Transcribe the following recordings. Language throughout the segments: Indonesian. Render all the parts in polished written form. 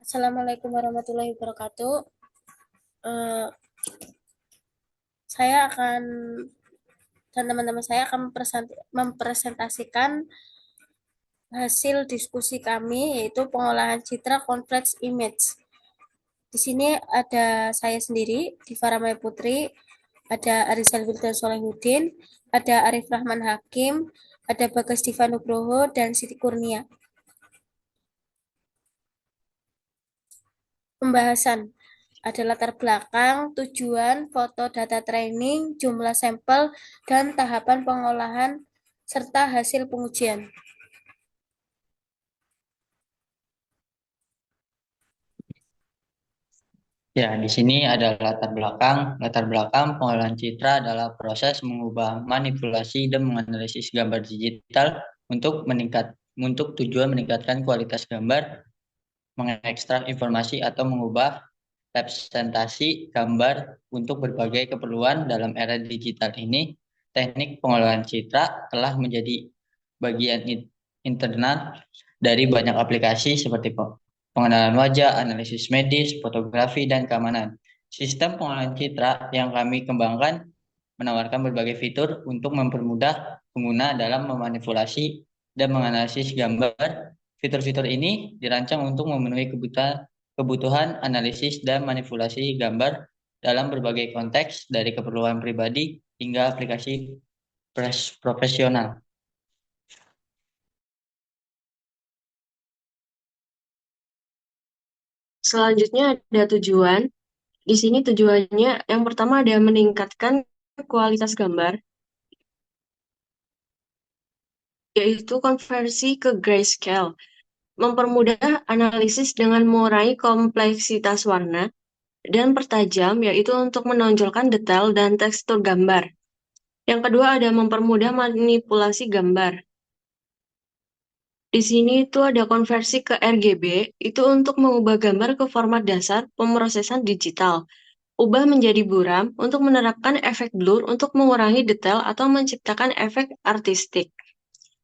Assalamualaikum warahmatullahi wabarakatuh. Eh, saya akan dan teman-teman saya akan mempresentasikan hasil diskusi kami yaitu pengolahan citra kompleks image. Di sini ada saya sendiri, Diva Ramai Putri, ada Arisal Wildan Solehudin, ada Arif Rahman Hakim, ada Bagas Diva Nugroho, dan Siti Kurnia. Pembahasan ada latar belakang, tujuan, foto data training, jumlah sampel, dan tahapan pengolahan, serta hasil pengujian. Ya, di sini ada latar belakang. Latar belakang pengolahan citra adalah proses mengubah, manipulasi, dan menganalisis gambar digital untuk tujuan meningkatkan kualitas gambar, mengekstrak informasi atau mengubah representasi gambar untuk berbagai keperluan dalam era digital ini. Teknik pengolahan citra telah menjadi bagian internal dari banyak aplikasi seperti pengenalan wajah, analisis medis, fotografi, dan keamanan. Sistem pengolahan citra yang kami kembangkan menawarkan berbagai fitur untuk mempermudah pengguna dalam memanipulasi dan menganalisis gambar. Fitur-fitur ini dirancang untuk memenuhi kebutuhan analisis dan manipulasi gambar dalam berbagai konteks, dari keperluan pribadi hingga aplikasi profesional. Selanjutnya ada tujuan. Di sini tujuannya yang pertama ada meningkatkan kualitas gambar, yaitu konversi ke grayscale, mempermudah analisis dengan mengurangi kompleksitas warna, dan pertajam, yaitu untuk menonjolkan detail dan tekstur gambar. Yang kedua ada mempermudah manipulasi gambar. Di sini itu ada konversi ke RGB, itu untuk mengubah gambar ke format dasar pemrosesan digital. Ubah menjadi buram untuk menerapkan efek blur untuk mengurangi detail atau menciptakan efek artistik.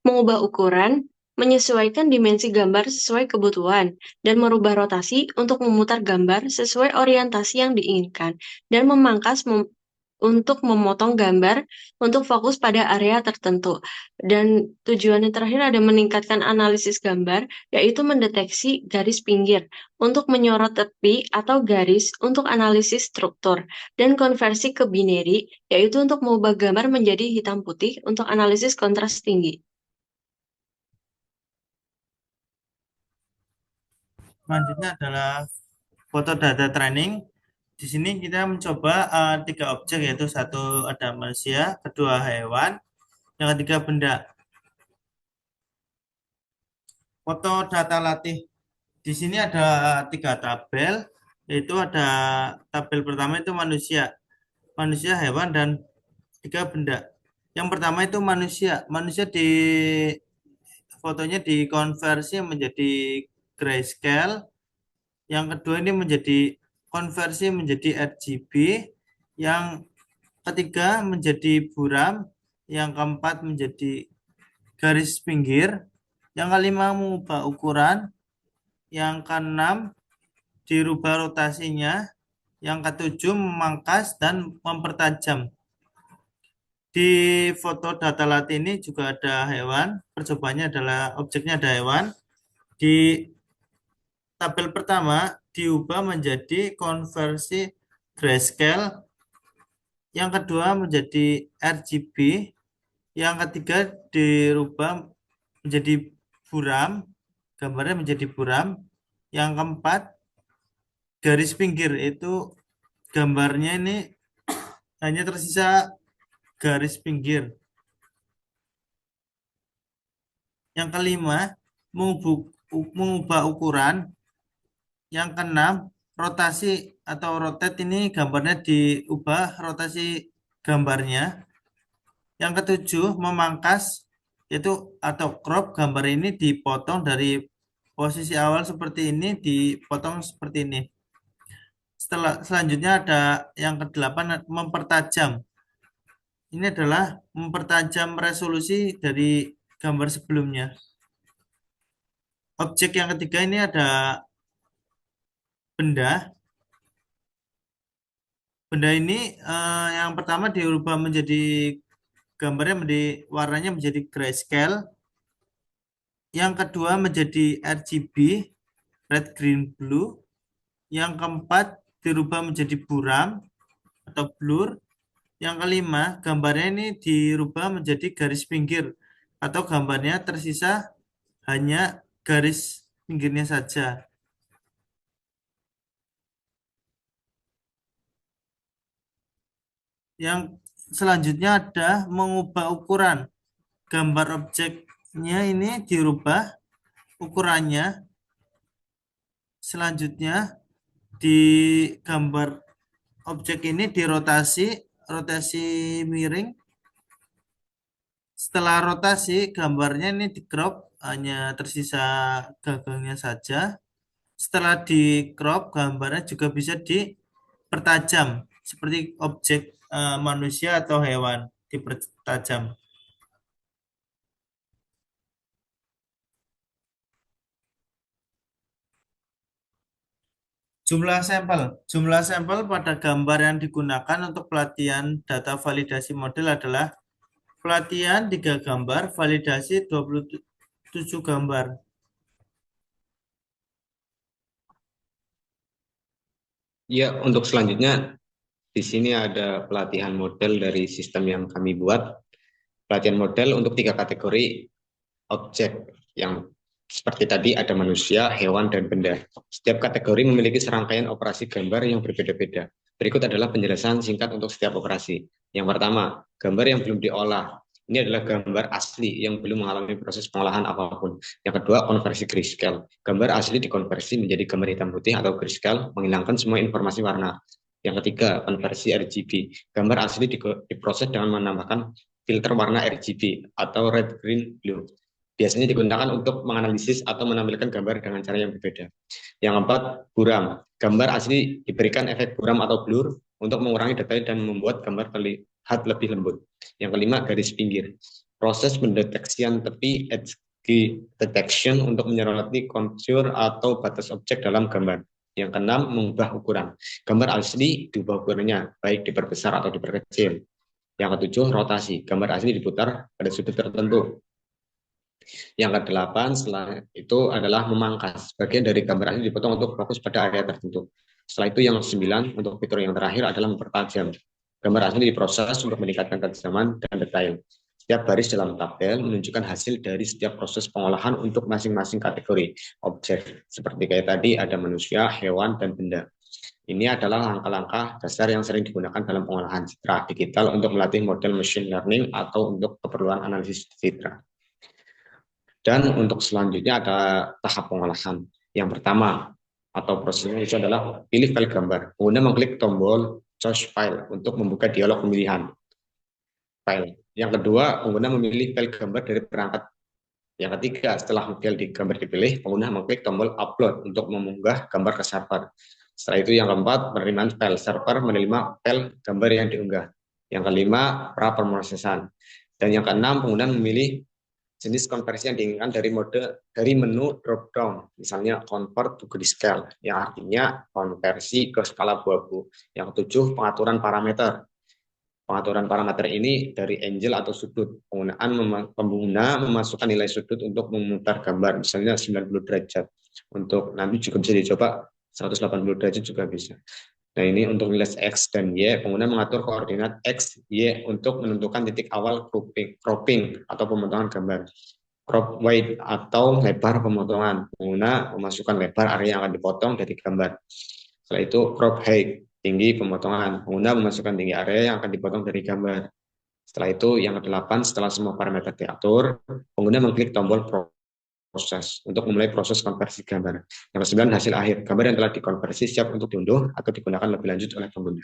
Mengubah ukuran, menyesuaikan dimensi gambar sesuai kebutuhan, dan merubah rotasi untuk memutar gambar sesuai orientasi yang diinginkan, dan memangkas untuk memotong gambar untuk fokus pada area tertentu. Dan tujuan yang terakhir ada meningkatkan analisis gambar, yaitu mendeteksi garis pinggir untuk menyorot tepi atau garis untuk analisis struktur, dan konversi ke binary, yaitu untuk mengubah gambar menjadi hitam putih untuk analisis kontras tinggi. Selanjutnya adalah foto data training. Di sini kita mencoba tiga objek, yaitu satu ada manusia, kedua hewan, yang ketiga benda. Foto data latih. Di sini ada tiga tabel, yaitu ada tabel pertama itu manusia, hewan, dan tiga benda. Yang pertama itu manusia. Manusia di fotonya dikonversi menjadi grayscale. Yang kedua ini menjadi konversi menjadi RGB. Yang ketiga menjadi buram. Yang keempat menjadi garis pinggir. Yang kelima mengubah ukuran. Yang keenam dirubah rotasinya. Yang ketujuh memangkas dan mempertajam. Di foto data lat ini juga ada hewan. Percobaannya adalah objeknya ada hewan. Di tabel pertama diubah menjadi konversi grayscale. Yang kedua menjadi RGB. Yang ketiga dirubah menjadi buram. Gambarnya menjadi buram. Yang keempat garis pinggir, itu gambarnya ini hanya tersisa garis pinggir. Yang kelima mengubah ukuran. Yang keenam rotasi atau rotate, ini gambarnya diubah rotasi gambarnya. Yang ketujuh memangkas, yaitu atau crop, gambar ini dipotong dari posisi awal seperti ini, dipotong seperti ini. Selanjutnya ada yang kedelapan mempertajam. Ini adalah mempertajam resolusi dari gambar sebelumnya. Objek yang ketiga ini ada benda. Benda ini yang pertama dirubah menjadi gambarnya warnanya menjadi grayscale. Yang kedua menjadi RGB, red, green, blue. Yang keempat dirubah menjadi buram atau blur. Yang kelima, gambarnya ini dirubah menjadi garis pinggir atau gambarnya tersisa hanya garis pinggirnya saja. Yang selanjutnya ada mengubah ukuran. Gambar objeknya ini dirubah ukurannya. Selanjutnya di gambar objek ini dirotasi, rotasi miring. Setelah rotasi, gambarnya ini di crop, hanya tersisa gagangnya saja. Setelah di crop, gambarnya juga bisa dipertajam, seperti objek manusia atau hewan, dipertajam. Jumlah sampel pada gambar yang digunakan untuk pelatihan data validasi model adalah pelatihan 3 gambar, validasi 27 gambar. Ya, untuk selanjutnya di sini ada pelatihan model dari sistem yang kami buat. Pelatihan model untuk 3 kategori objek yang seperti tadi ada manusia, hewan, dan benda. Setiap kategori memiliki serangkaian operasi gambar yang berbeda-beda. Berikut adalah penjelasan singkat untuk setiap operasi. Yang pertama, gambar yang belum diolah. Ini adalah gambar asli yang belum mengalami proses pengolahan apapun. Yang kedua, konversi grayscale. Gambar asli dikonversi menjadi gambar hitam putih atau grayscale, menghilangkan semua informasi warna. Yang ketiga, konversi RGB. Gambar asli diproses dengan menambahkan filter warna RGB atau red, green, blue. Biasanya digunakan untuk menganalisis atau menampilkan gambar dengan cara yang berbeda. Yang keempat, buram. Gambar asli diberikan efek buram atau blur untuk mengurangi detail dan membuat gambar terlihat lebih lembut. Yang kelima, garis pinggir. Proses pendeteksian tepi edge detection untuk menyoroti kontur atau batas objek dalam gambar. Yang keenam, mengubah ukuran. Gambar asli diubah ukurannya, baik diperbesar atau diperkecil. Yang ketujuh, rotasi. Gambar asli diputar pada sudut tertentu. Yang kedelapan setelah itu adalah memangkas. Bagian dari gambar asli dipotong untuk fokus pada area tertentu. Setelah itu yang 9 untuk fitur yang terakhir adalah mempertajam. Gambar asli diproses untuk meningkatkan ketajaman dan detail. Setiap baris dalam tabel menunjukkan hasil dari setiap proses pengolahan untuk masing-masing kategori objek. Seperti kayak tadi ada manusia, hewan, dan benda. Ini adalah langkah-langkah dasar yang sering digunakan dalam pengolahan citra digital untuk melatih model machine learning atau untuk keperluan analisis citra. Dan untuk selanjutnya ada tahap pengolahan. Yang pertama atau prosesnya itu adalah pilih file gambar. Pengguna mengklik tombol choose file untuk membuka dialog pemilihan file. Yang kedua, pengguna memilih file gambar dari perangkat. Yang ketiga, setelah file gambar dipilih, pengguna mengklik tombol upload untuk mengunggah gambar ke server. Setelah itu yang keempat, penerimaan file. Server menerima file gambar yang diunggah. Yang kelima, pra-pemrosesan. Dan yang keenam, pengguna memilih jenis konversi yang diinginkan dari menu drop down, misalnya convert to grayscale, yang artinya konversi ke skala abu-abu. Yang ketujuh, pengaturan parameter. Pengaturan parameter ini dari angle atau sudut. Pengguna memasukkan nilai sudut untuk memutar gambar, misalnya 90 derajat. Untuk nanti juga bisa dicoba 180 derajat juga bisa. Nah, ini untuk nilai X dan Y, pengguna mengatur koordinat X, Y untuk menentukan titik awal cropping atau pemotongan gambar. Crop weight atau lebar pemotongan. Pengguna memasukkan lebar area yang akan dipotong dari gambar. Setelah itu crop height, tinggi pemotongan. Pengguna memasukkan tinggi area yang akan dipotong dari gambar. Setelah itu yang ke-8, setelah semua parameter diatur, pengguna mengklik tombol proses untuk memulai proses konversi gambar. Yang ke-9, hasil akhir. Gambar yang telah dikonversi siap untuk diunduh atau digunakan lebih lanjut oleh pengguna.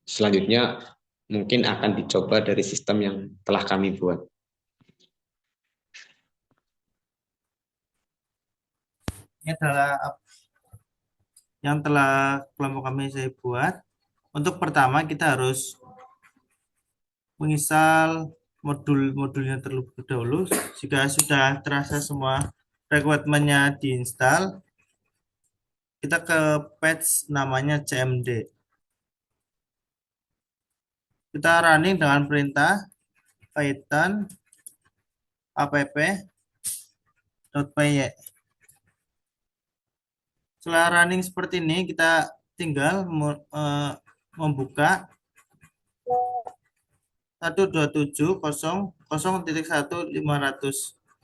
Selanjutnya, mungkin akan dicoba dari sistem yang telah kami buat. Ini adalah yang telah kelompok kami saya buat. Untuk pertama kita harus menginstal modul-modulnya terlebih dahulu. Jika sudah terasa semua requirement-nya diinstal, kita ke patch namanya cmd. Kita running dengan perintah python app.py. Setelah running seperti ini, kita tinggal membuka 127.0.1.500.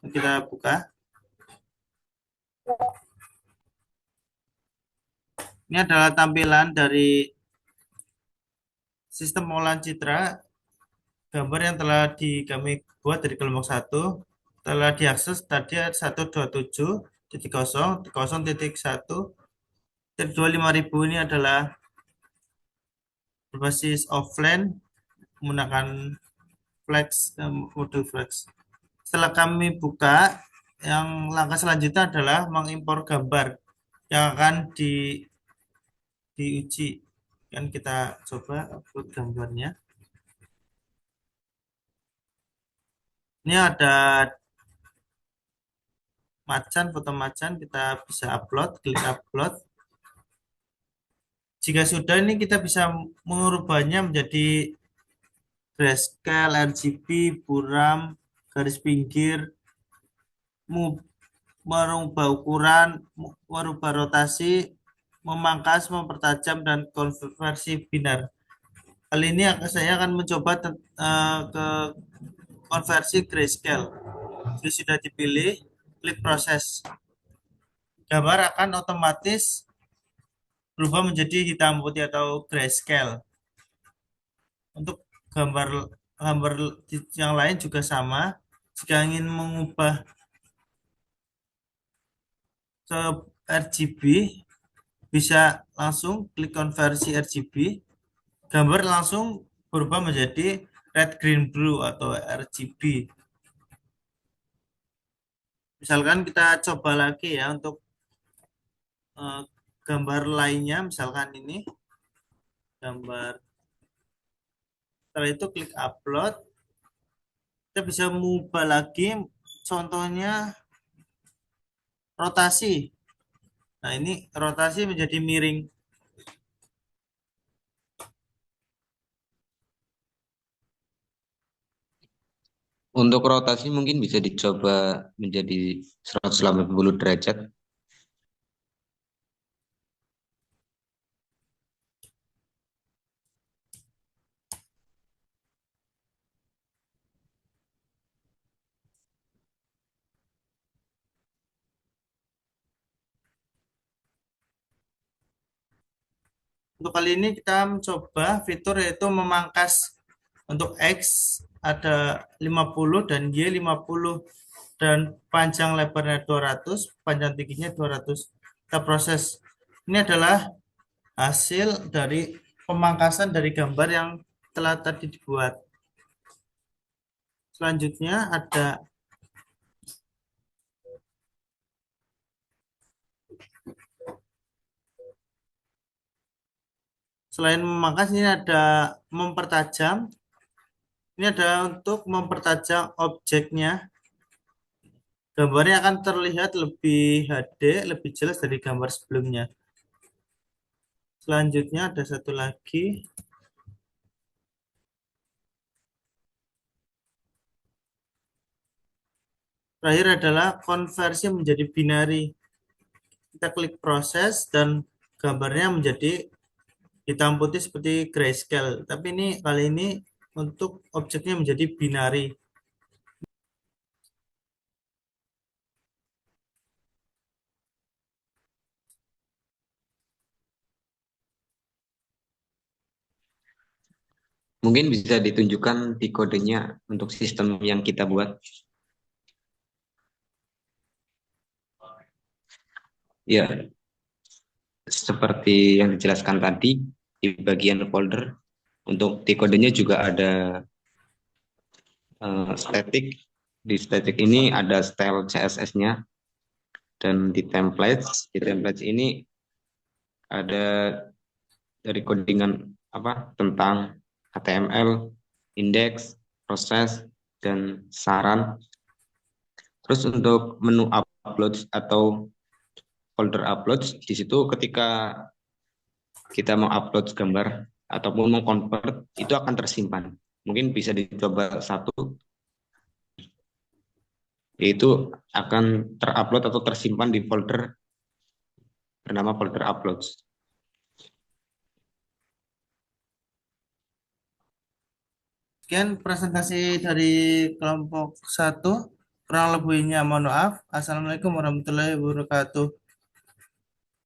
Kita buka. Ini adalah tampilan dari sistem pengolahan citra gambar yang telah kami buat dari kelompok 1. Telah diakses tadi 127.0.1.25000 ini adalah berbasis offline menggunakan Flex, modul Flex. Setelah kami buka, yang langkah selanjutnya adalah mengimpor gambar yang akan diuji. Kan kita coba upload gambarnya. Ini ada macan, foto macan, kita bisa upload, klik upload. Jika sudah, ini kita bisa mengubahnya menjadi grayscale, RGB, buram, garis pinggir, merubah ukuran, merubah rotasi, memangkas, mempertajam, dan konversi binar. Kali ini saya akan mencoba ke konversi grayscale. Jadi sudah dipilih, klik proses. Gambar akan otomatis berubah menjadi hitam putih atau grayscale. Untuk gambar yang lain juga sama. Jika ingin mengubah ke RGB, bisa langsung klik konversi RGB. Gambar langsung berubah menjadi red, green, blue atau RGB. Misalkan kita coba lagi ya untuk gambar lainnya, misalkan ini gambar. Setelah itu klik upload. Kita bisa mengubah lagi, contohnya rotasi. Nah, ini rotasi menjadi miring. Untuk rotasi mungkin bisa dicoba menjadi 180 derajat. Untuk kali ini kita mencoba fitur yaitu memangkas. Untuk X ada 50 dan Y 50 dan panjang lebarnya 200, panjang tingginya 200. Kita proses. Ini adalah hasil dari pemangkasan dari gambar yang telah tadi dibuat. Selanjutnya ada selain memangkas, ini ada mempertajam. Ini adalah untuk mempertajam objeknya. Gambarnya akan terlihat lebih HD, lebih jelas dari gambar sebelumnya. Selanjutnya ada satu lagi. Terakhir adalah konversi menjadi binary. Kita klik proses dan gambarnya menjadi hitam putih seperti grayscale. Tapi ini kali ini untuk objeknya menjadi binary. Mungkin bisa ditunjukkan di kodenya untuk sistem yang kita buat. Ya, seperti yang dijelaskan tadi di bagian folder, untuk di kodenya juga ada static. Di static ini ada style CSS-nya, dan di templates ini ada dari codingan tentang HTML, indeks, proses, dan saran. Terus untuk menu uploads atau folder uploads. Di situ ketika kita mau upload gambar ataupun mau convert itu akan tersimpan. Mungkin bisa dicoba satu, yaitu akan terupload atau tersimpan di folder bernama folder uploads. Sekian presentasi dari kelompok 1. Kurang lebihnya mohon maaf. Assalamualaikum warahmatullahi wabarakatuh.